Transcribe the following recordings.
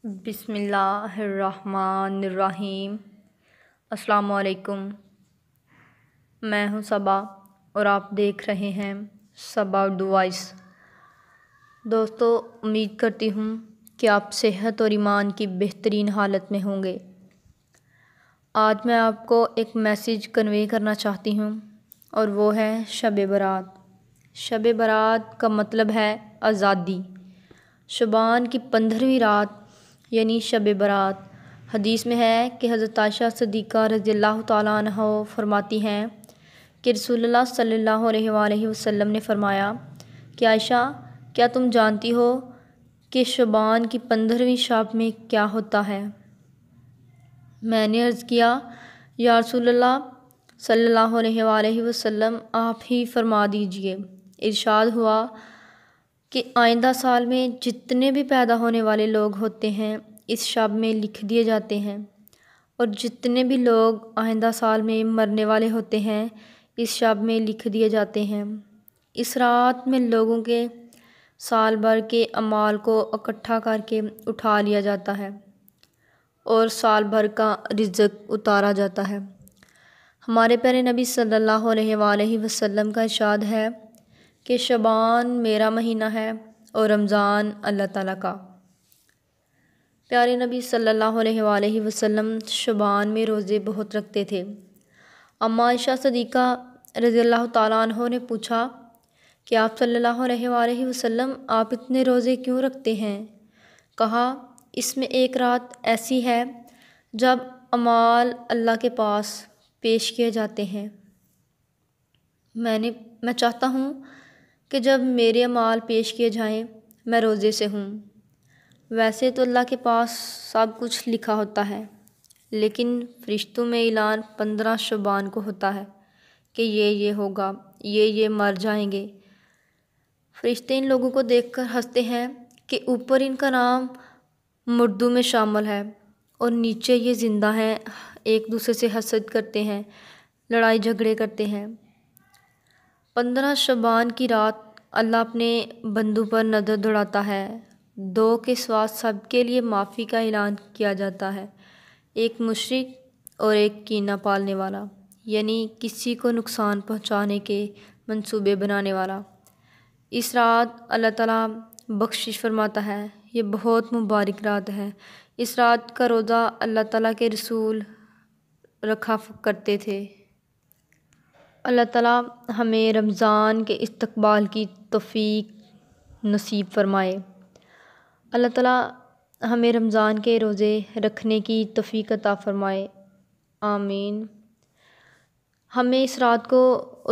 بسم اللہ الرحمن الرحیم۔ السلام علیکم، میں ہوں صبا اور آپ دیکھ رہے ہیں صبا اردو وائس۔ دوستو، امید کرتی ہوں کہ آپ صحت اور ایمان کی بہترین حالت میں ہوں گے۔ آج میں آپ کو ایک میسیج کنوے کرنا چاہتی ہوں اور وہ ہے شب برات۔ شب برات کا مطلب ہے آزادی۔ شعبان کی 15ویں رات یعنی شب برات۔ حدیث میں ہے کہ حضرت عائشہ صدیقہ رضی اللہ تعالیٰ عنہ فرماتی ہیں کہ رسول اللہ صلی اللہ علیہ وآلہ وسلم نے فرمایا کہ عائشہ، کیا تم جانتی ہو کہ شعبان کی 15ویں شب میں کیا ہوتا ہے؟ میں نے عرض کیا، یا رسول اللہ صلی اللہ علیہ وآلہ وسلم، آپ ہی فرما دیجئے۔ ارشاد ہوا کہ آئندہ سال میں جتنے بھی پیدا ہونے والے لوگ ہوتے ہیں اس شب میں لکھ دیے جاتے ہیں، اور جتنے بھی لوگ آئندہ سال میں مرنے والے ہوتے ہیں اس شب میں لکھ دیے جاتے ہیں۔ اس رات میں لوگوں کے سال بھر کے اعمال کو اکٹھا کر کے اٹھا لیا جاتا ہے اور سال بھر کا رزق اتارا جاتا ہے۔ ہمارے پیارے نبی صلی اللہ علیہ وآلہ وسلم کا ارشاد ہے کہ شعبان میرا مہینہ ہے اور رمضان اللہ تعالیٰ کا۔ پیارے نبی صلی اللہ علیہ وآلہ وسلم شعبان میں روزے بہت رکھتے تھے۔ اماں عائشہ صدیقہ رضی اللہ تعالیٰ عنہ نے پوچھا کہ آپ صلی اللہ علیہ وآلہ وسلم، آپ اتنے روزے کیوں رکھتے ہیں؟ کہا، اس میں ایک رات ایسی ہے جب اعمال اللہ کے پاس پیش کیے جاتے ہیں۔ میں چاہتا ہوں کہ جب میرے اعمال پیش کیے جائیں میں روزے سے ہوں۔ ویسے تو اللہ کے پاس سب کچھ لکھا ہوتا ہے، لیکن فرشتوں میں اعلان 15 شعبان کو ہوتا ہے کہ یہ ہوگا، یہ مر جائیں گے۔ فرشتے ان لوگوں کو دیکھ کر ہنستے ہیں کہ اوپر ان کا نام مردوں میں شامل ہے اور نیچے یہ زندہ ہیں، ایک دوسرے سے حسد کرتے ہیں، لڑائی جھگڑے کرتے ہیں۔ 15 شعبان کی رات اللہ اپنے بندوں پر نظر دوڑاتا ہے۔ 2 کے ساتھ سب کے لیے معافی کا اعلان کیا جاتا ہے، ایک مشرک اور ایک کینہ پالنے والا، یعنی کسی کو نقصان پہنچانے کے منصوبے بنانے والا۔ اس رات اللہ تعالیٰ بخشش فرماتا ہے، یہ بہت مبارک رات ہے۔ اس رات کا روزہ اللہ تعالیٰ کے رسول رکھا کرتے تھے۔ اللہ تعالیٰ ہمیں رمضان کے استقبال کی توفیق نصیب فرمائے۔ اللہ تعالیٰ ہمیں رمضان کے روزے رکھنے کی توفیق عطا فرمائے، آمین۔ ہمیں اس رات کو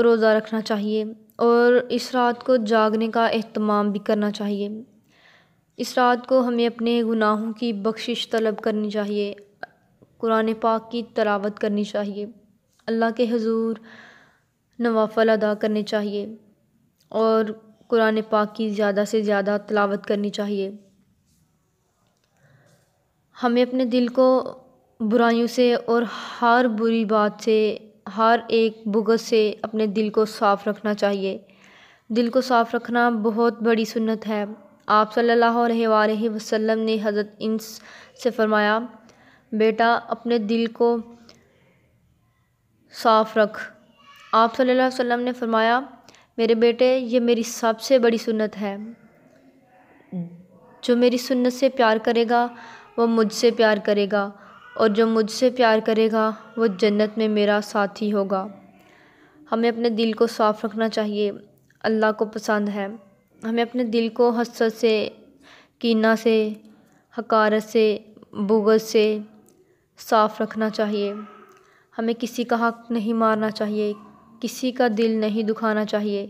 روزہ رکھنا چاہیے اور اس رات کو جاگنے کا اہتمام بھی کرنا چاہیے۔ اس رات کو ہمیں اپنے گناہوں کی بخشش طلب کرنی چاہیے، قرآن پاک کی تلاوت کرنی چاہیے، اللہ کے حضور نوافل ادا کرنے چاہیے اور قرآن پاک کی زیادہ سے زیادہ تلاوت کرنی چاہیے۔ ہمیں اپنے دل کو برائیوں سے اور ہر بری بات سے، ہر ایک بغض سے اپنے دل کو صاف رکھنا چاہیے۔ دل کو صاف رکھنا بہت بڑی سنت ہے۔ آپ صلی اللہ علیہ وآلہ وسلم نے حضرت انس سے فرمایا، بیٹا اپنے دل کو صاف رکھ۔ آپ صلی اللہ علیہ وسلم نے فرمایا، میرے بیٹے، یہ میری سب سے بڑی سنت ہے۔ جو میری سنت سے پیار کرے گا وہ مجھ سے پیار کرے گا، اور جو مجھ سے پیار کرے گا وہ جنت میں میرا ساتھی ہوگا۔ ہمیں اپنے دل کو صاف رکھنا چاہیے، اللہ کو پسند ہے۔ ہمیں اپنے دل کو حسد سے، کینہ سے، حقارت سے، بغض سے صاف رکھنا چاہیے۔ ہمیں کسی کا حق نہیں مارنا چاہیے، کسی کا دل نہیں دکھانا چاہیے۔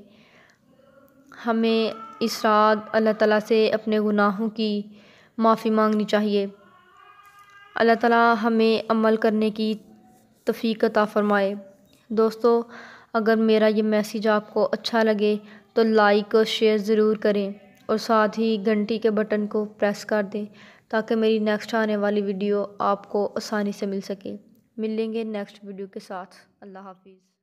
ہمیں اس رات اللہ تعالیٰ سے اپنے گناہوں کی معافی مانگنی چاہیے۔ اللہ تعالیٰ ہمیں عمل کرنے کی توفیق عطا فرمائے۔ دوستو، اگر میرا یہ میسیج آپ کو اچھا لگے تو لائک اور شیئر ضرور کریں، اور ساتھ ہی گھنٹی کے بٹن کو پریس کر دیں تاکہ میری نیکسٹ آنے والی ویڈیو آپ کو آسانی سے مل سکے۔ ملیں گے نیکسٹ ویڈیو کے ساتھ۔ اللہ حافظ۔